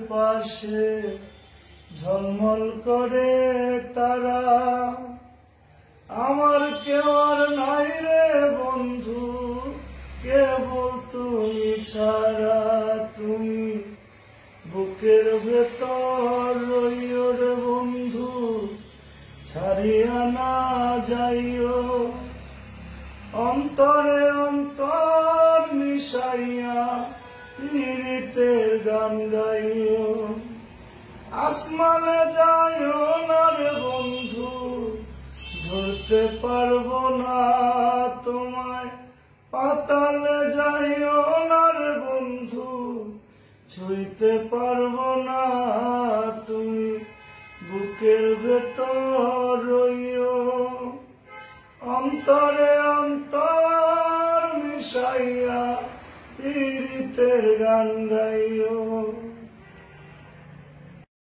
পাশে ঝলমল করে তারা। আমার কেউ আর নাই রে বন্ধু, কেবল তুমি ছাড়া। তুমি বুকের ভেতর রইও রে বন্ধু, ছাড়িয়া না যাইও। অন্তরে অন্তর মিশাইয়া পীড়িতের গান গাইও। আসমানে যাইও না রে বন্ধু, ধরতে পারবো না তোমায়। পাতালে যাইও না রে বন্ধু, ছুঁইতে পারবো না। তুমি বুকের ভেতর রইও। অন্তরে অন্তর মিশাইয়া পীড়িতের গান গাইও।